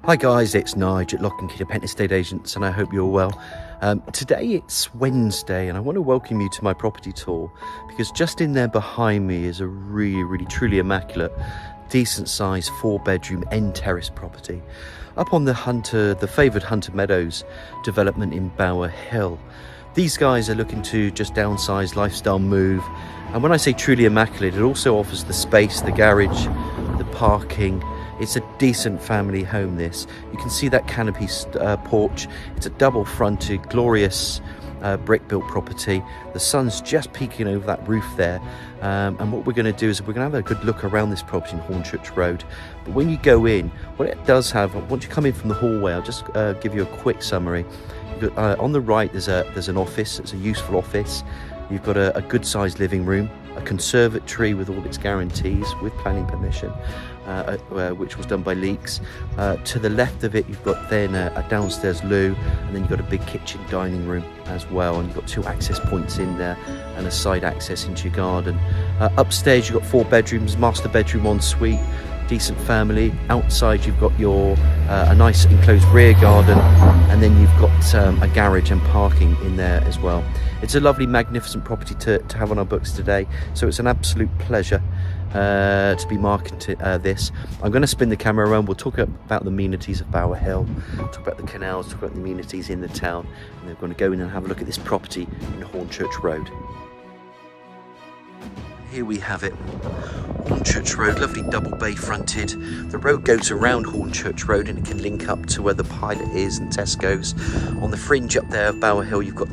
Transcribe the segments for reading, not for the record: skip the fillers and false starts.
Hi guys, it's Nige at Lock and Key Pent Estate Agents, and I hope you're well. Today it's Wednesday and I want to welcome you to my property tour, because just in there behind me is a really truly immaculate, decent sized 4-bedroom end terrace property up on the favoured Hunters Meadows development in Bower Hill. These guys are looking to just downsize, lifestyle move, and when I say truly immaculate, it also offers the space, the garage, the parking. It's a decent family home, this. You can see that canopy porch. It's a double fronted, glorious brick built property. The sun's just peeking over that roof there. And what we're going to do is we're going to have a good look around this property in Hornchurch Road. But when you go in, what it does have, once you come in from the hallway, I'll just give you a quick summary. On the right, there's an office. It's a useful office. You've got a good sized living room, a conservatory with all its guarantees, with planning permission, which was done by Leaks. To the left of it, you've got then a downstairs loo, and then you've got a big kitchen dining room as well, and you've got 2 access points in there and a side access into your garden. Upstairs, you've got 4 bedrooms, master bedroom ensuite, decent family. Outside, you've got your a nice enclosed rear garden, and then you've got a garage and parking in there as well. It's a lovely, magnificent property to have on our books today, so it's an absolute pleasure to be marketing this. I'm going to spin the camera around. We'll talk about the amenities of Bower Hill, talk about the canals, talk about the amenities in the town, and then we're going to go in and have a look at this property in Hornchurch Road. Here we have it, Hornchurch Road, lovely double bay fronted. The road goes around Hornchurch Road and it can link up to where the Pilot is and Tesco's. On the fringe up there of Bower Hill, you've got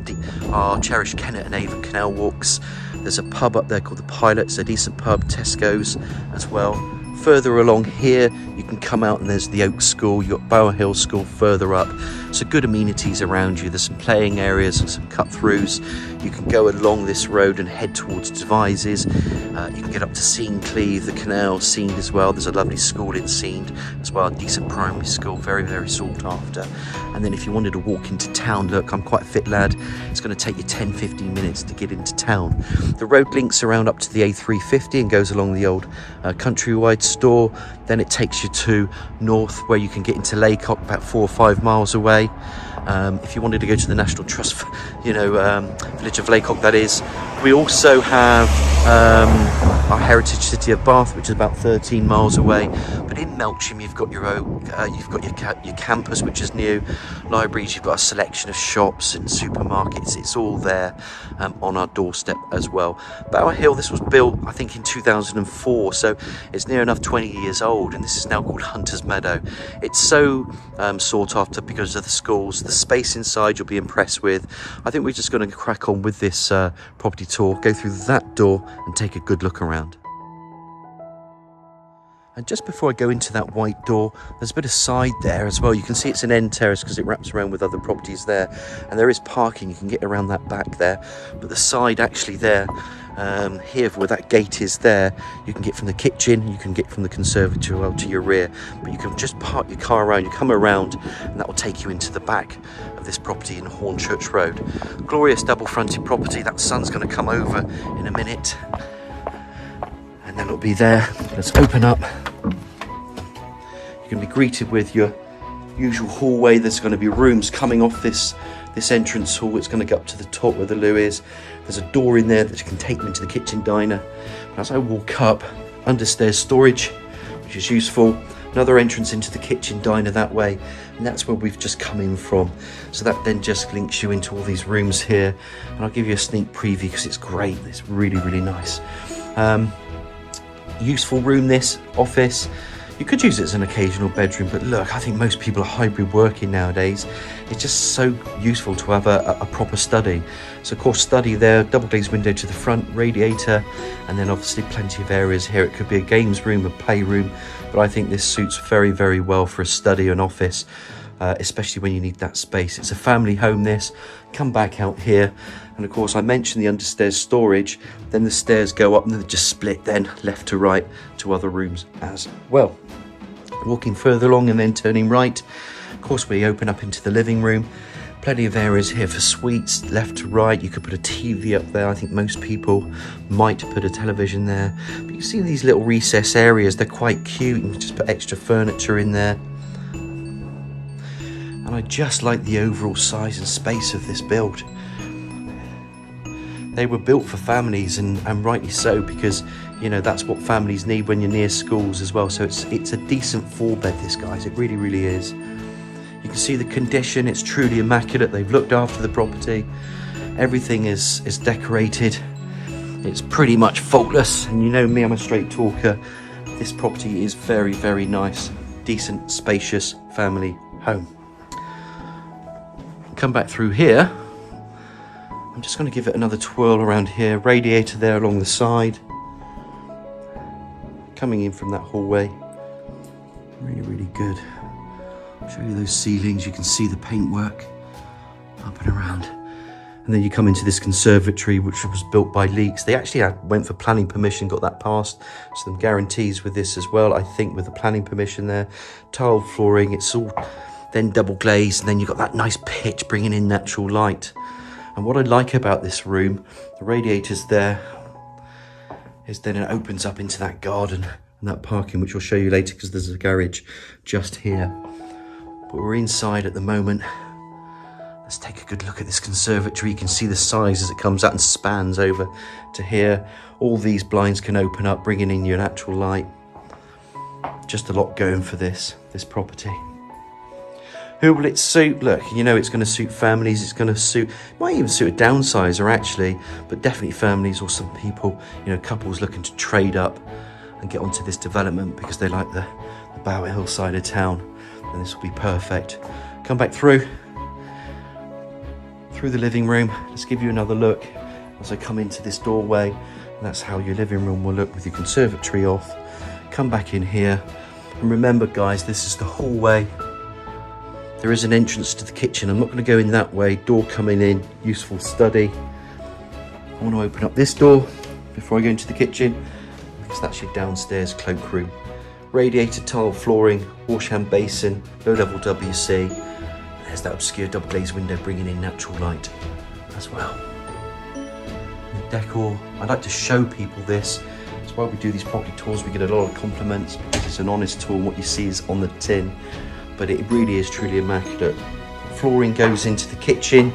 our cherished Kennet Avon canal walks. There's a pub up there called the Pilot, it's a decent pub, Tesco's as well. Further along here, you can come out and there's the Oak School. You've got Bower Hill School further up. So good amenities around you. There's some playing areas and some cut-throughs. You can go along this road and head towards Devizes. You can get up to Cleeve, the canal, Seend as well. There's a lovely school in Seend as well, a decent primary school, very sought after. And then if you wanted to walk into town, look, I'm quite a fit lad. It's going to take you 10-15 minutes to get into town. The road links around up to the A350 and goes along the old Countrywide store. Then it takes you to north, where you can get into Laycock, about 4 or 5 miles away. If you wanted to go to the National Trust, village of Laycock, that is. We also have our heritage city of Bath, which is about 13 miles away. But in Melksham, you've got your own, your campus, which is new. Libraries, you've got a selection of shops and supermarkets. It's all there on our doorstep as well. Bower Hill, this was built, I think, in 2004, so it's near enough 20 years old, and this is now called Hunters Meadow. It's so sought after because of the schools. The space inside you'll be impressed with. I think we're just going to crack on with this property tour, go through that door and take a good look around. And just before I go into that white door, there's a bit of side there as well. You can see it's an end terrace because it wraps around with other properties there. And there is parking, you can get around that back there. But the side actually there, here where that gate is there, you can get from the kitchen, you can get from the conservatory out to your rear. But you can just park your car around, you come around, and that will take you into the back of this property in Hornchurch Road. Glorious double fronted property. That sun's going to come over in a minute. And then it'll be there. Let's open up. You're going to be greeted with your usual hallway. There's going to be rooms coming off this entrance hall. It's going to go up to the top where the loo is. There's a door in there that can take me into the kitchen diner. And as I walk up, understairs storage, which is useful. Another entrance into the kitchen diner that way, and that's where we've just come in from. So that then just links you into all these rooms here, and I'll give you a sneak preview because it's great. It's really nice. Useful room, this office. You could use it as an occasional bedroom, but look, I think most people are hybrid working nowadays. It's just so useful to have a proper study. So of course, study there, double glazed window to the front, radiator, and then obviously plenty of areas here. It could be a games room, a playroom, but I think this suits very well for a study or an office, especially when you need that space. It's a family home, this. Come back out here, and of course I mentioned the understairs storage. Then the stairs go up and they just split then left to right to other rooms as well. Walking further along and then turning right, of course we open up into the living room. Plenty of areas here for suites, left to right. You could put a TV up there. I think most people might put a television there. But you see these little recess areas, they're quite cute. You can just put extra furniture in there. And I just like the overall size and space of this build. They were built for families, and rightly so, because you know that's what families need when you're near schools as well. So it's a decent 4-bed, this, guys. It really, really is. You can see the condition. It's truly immaculate. They've looked after the property. Everything is decorated. It's pretty much faultless, and you know me, I'm a straight talker. This property is very, very nice. Decent, spacious family home. Come back through here. I'm just going to give it another twirl around here. Radiator there along the side. Coming in from that hallway. Really, really good. I'll show you those ceilings. You can see the paintwork up and around. And then you come into this conservatory, which was built by Leeks. They actually went for planning permission, got that passed. Some guarantees with this as well, I think, with the planning permission there. Tiled flooring, it's all then double glazed, and then you've got that nice pitch bringing in natural light. And what I like about this room, the radiator's there, is then it opens up into that garden and that parking, which I'll show you later because there's a garage just here. But we're inside at the moment. Let's take a good look at this conservatory. You can see the size as it comes out and spans over to here. All these blinds can open up, bringing in your natural light. Just a lot going for this property. Who will it suit? Look, you know it's going to suit families. It's going to suit, might even suit a downsizer actually, but definitely families or some people, you know, couples looking to trade up and get onto this development because they like the Bower Hill side of town. And this will be perfect. Come back through the living room. Let's give you another look as I come into this doorway. And that's how your living room will look with your conservatory off. Come back in here. And remember, guys, this is the hallway. There is an entrance to the kitchen. I'm not going to go in that way. Door coming in, useful study. I want to open up this door before I go into the kitchen because that's your downstairs cloakroom. Radiator tile flooring, wash hand basin, low level WC. There's that obscure double glazed window bringing in natural light as well. And the decor, I like to show people this. That's why we do these property tours. We get a lot of compliments because it's an honest tour and what you see is on the tin. But it really is truly immaculate. Flooring goes into the kitchen,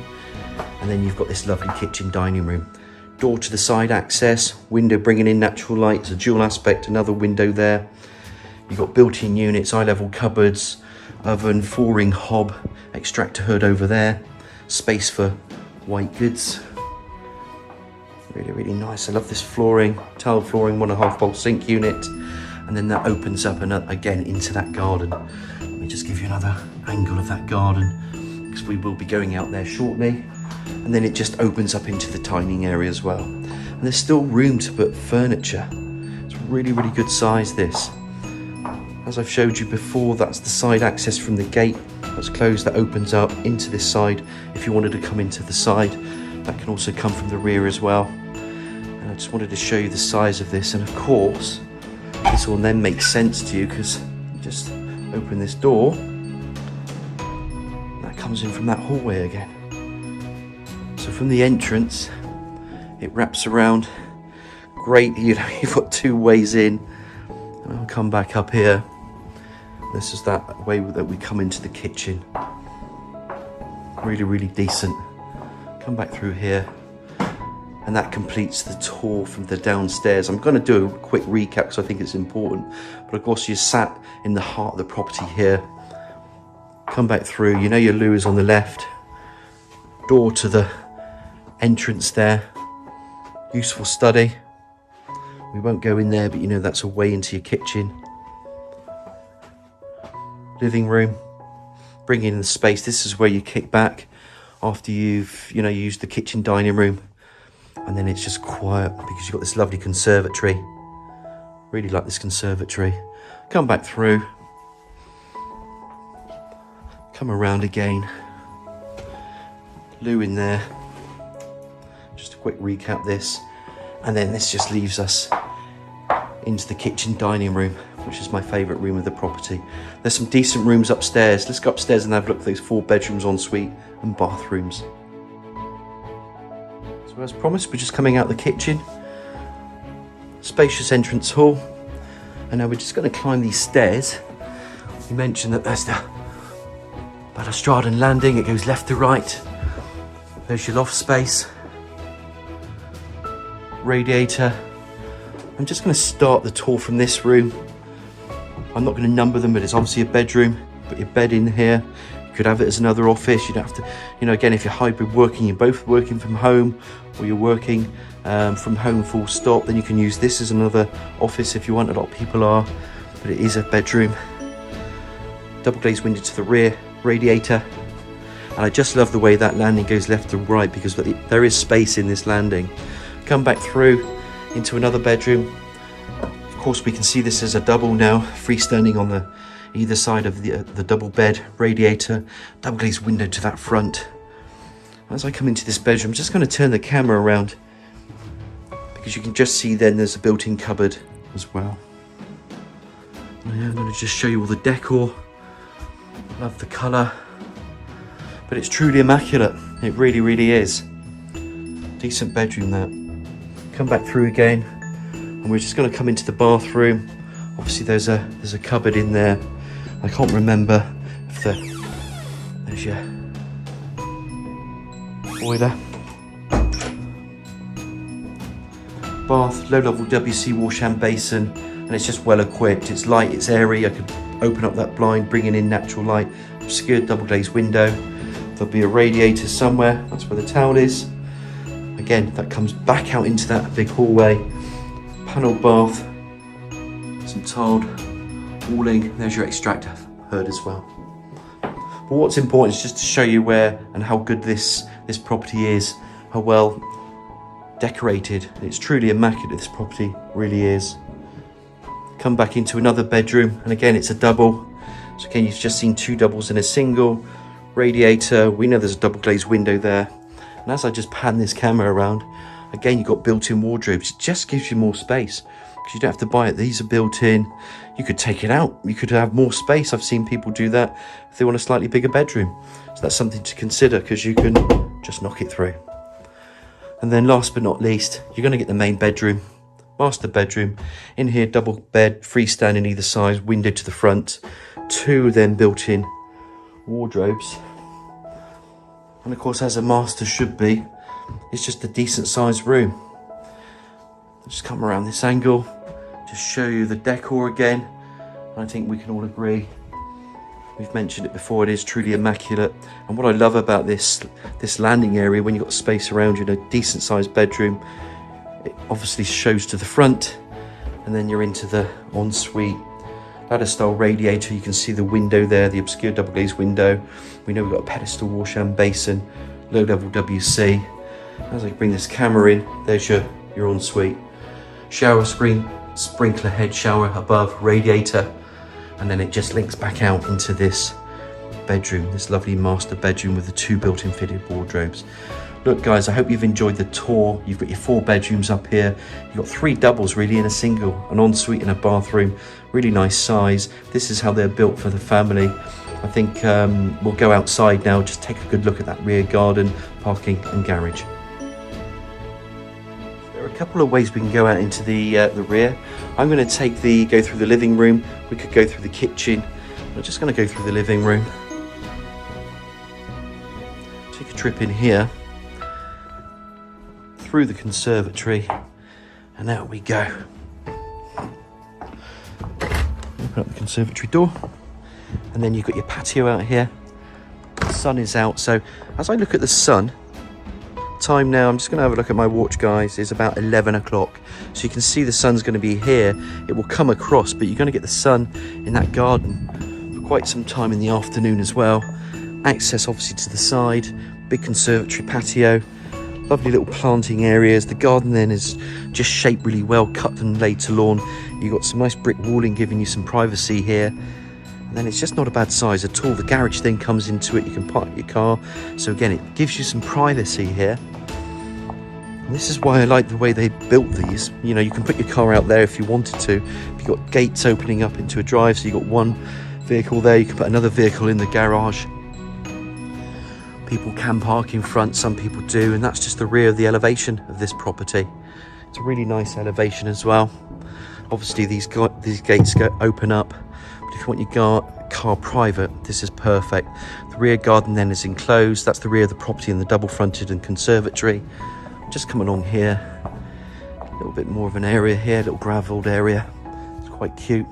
and then you've got this lovely kitchen dining room. Door to the side access, window bringing in natural light. It's a dual aspect, another window there. You've got built-in units, eye-level cupboards, oven, 4-ring hob, extractor hood over there. Space for white goods. Really, really nice. I love this flooring, tile flooring, 1.5 bowl sink unit. And then that opens up again into that garden. Let me just give you another angle of that garden because we will be going out there shortly. And then it just opens up into the dining area as well. And there's still room to put furniture. It's really, really good size, this. As I've showed you before, that's the side access from the gate that's closed that opens up into this side. If you wanted to come into the side, that can also come from the rear as well. And I just wanted to show you the size of this. And of course, this will then make sense to you because you just open this door. That comes in from that hallway again. So from the entrance, it wraps around. Great, you know, you've got 2 ways in. And I'll come back up here. This is that way that we come into the kitchen. Really, really decent. Come back through here. And that completes the tour from the downstairs. I'm going to do a quick recap because I think it's important. But of course, you're sat in the heart of the property here. Come back through. You know your loo is on the left. Door to the entrance there. Useful study. We won't go in there, but you know that's a way into your kitchen. Living room. Bring in the space. This is where you kick back after you've, you know, used the kitchen dining room. And then it's just quiet because you've got this lovely conservatory. Really like this conservatory. Come back through. Come around again. Loo in there. Just a quick recap this. And then this just leaves us into the kitchen dining room, which is my favourite room of the property. There's some decent rooms upstairs. Let's go upstairs and have a look at those 4 bedrooms en suite and bathrooms. So as promised, we're just coming out the kitchen. Spacious entrance hall. And now we're just going to climb these stairs. We mentioned that there's the balustrade and landing, it goes left to right. There's your loft space. Radiator. I'm just going to start the tour from this room. I'm not going to number them, but it's obviously a bedroom. Put your bed in here. You could have it as another office. You don't have to, you know, again, if you're hybrid working, you're both working from home, or you're working from home full stop, then you can use this as another office if you want. A lot of people are, but it is a bedroom. Double glazed window to the rear, radiator. And I just love the way that landing goes left to right, because there is space in this landing. Come back through into another bedroom. Of course, we can see this as a double now, freestanding on the either side of the double bed, radiator, double glazed window to that front. As I come into this bedroom, I'm just going to turn the camera around, because you can just see then there's a built-in cupboard as well. And I'm going to just show you all the decor. Love the colour, but it's truly immaculate. It really, really is. Decent bedroom that. Come back through again, and we're just going to come into the bathroom. Obviously there's a cupboard in there. I can't remember if there's your boiler. Bath, low level WC wash and basin, and it's just well equipped. It's light, it's airy. I could open up that blind, bringing in natural light. Obscured double glazed window. There'll be a radiator somewhere. That's where the towel is. Again, that comes back out into that big hallway. Panelled bath, some tiled walling. There's your extractor hood as well. But what's important is just to show you where and how good this property is, how well decorated. It's truly immaculate, this property really is. Come back into another bedroom, and again it's a double. So again, you've just seen two doubles and a single. Radiator, we know there's a double glazed window there. And as I just pan this camera around, again you've got built-in wardrobes. It just gives you more space, because you don't have to buy it. These are built in. You could take it out, you could have more space. I've seen people do that if they want a slightly bigger bedroom. So that's something to consider, because you can just knock it through. And then last but not least, you're going to get the main bedroom, master bedroom. In here, double bed, freestanding either side, window to the front, two then built-in wardrobes. And of course, as a master should be, it's just a decent sized room. Just come around this angle, just show you the decor again. I think we can all agree, we've mentioned it before, it is truly immaculate. And what I love about this landing area, when you've got space around you in a decent sized bedroom, it obviously shows to the front, and then you're into the ensuite. Ladder style radiator, you can see the window there, the obscure double glazed window. We know we've got a pedestal wash and basin, low level WC. As I bring this camera in, there's your ensuite. Shower screen, sprinkler head shower above, radiator, and then it just links back out into this bedroom, this lovely master bedroom with the two built-in fitted wardrobes. Look guys, I hope you've enjoyed the tour. You've got your 4 bedrooms up here. You've got 3 doubles really in a single, an ensuite and a bathroom. Really nice size. This is how they're built for the family. I think we'll go outside now, just take a good look at that rear garden, parking and garage. There are a couple of ways we can go out into the rear. I'm going to go through the living room. We could go through the kitchen. I'm just going to go through the living room. Take a trip in here, through the conservatory, and out we go. Open up the conservatory door, and then you've got your patio out here. The sun is out, so as I look at the sun, time now, I'm just going to have a look at my watch guys, it's about 11 o'clock. So you can see the sun's going to be here, it will come across, but you're going to get the sun in that garden for quite some time in the afternoon as well. Access obviously to the side, big conservatory patio, lovely little planting areas. The garden then is just shaped really well, cut and laid to lawn. You've got some nice brick walling giving you some privacy here. And then it's just not a bad size at all. The garage then comes into it, you can park your car. So again, it gives you some privacy here. And this is why I like the way they built these. You know, you can put your car out there if you wanted to. You've got gates opening up into a drive, so you've got one vehicle there, you can put another vehicle in the garage. People can park in front, some people do, and that's just the rear of the elevation of this property. It's a really nice elevation as well. Obviously these gates open up, but if you want your car private, this is perfect. The rear garden then is enclosed. That's the rear of the property and the double fronted and conservatory. Just come along here, a little bit more of an area here, a little gravelled area. It's quite cute.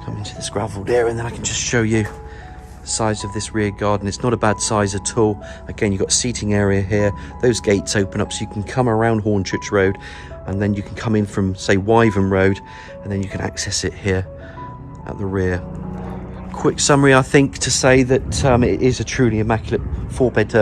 Come into this gravelled area and then I can just show you the size of this rear garden. It's not a bad size at all. Again, you've got a seating area here. Those gates open up so you can come around Hornchurch Road and then you can come in from, say, Wyvern Road, and then you can access it here at the rear. Quick summary, I think, to say that it is a truly immaculate 4-bed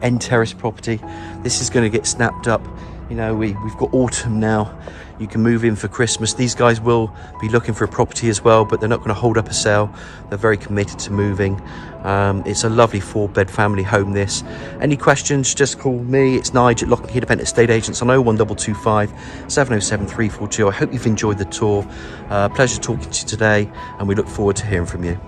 end terrace property. This is going to get snapped up. You know, we've got autumn now. You can move in for Christmas. These guys will be looking for a property as well, but they're not going to hold up a sale. They're very committed to moving. It's a lovely 4-bed family home, this. Any questions, just call me. It's Nigel at Lock & Key Independent Estate Agents on 01225 707 342. I hope you've enjoyed the tour. Pleasure talking to you today, and we look forward to hearing from you.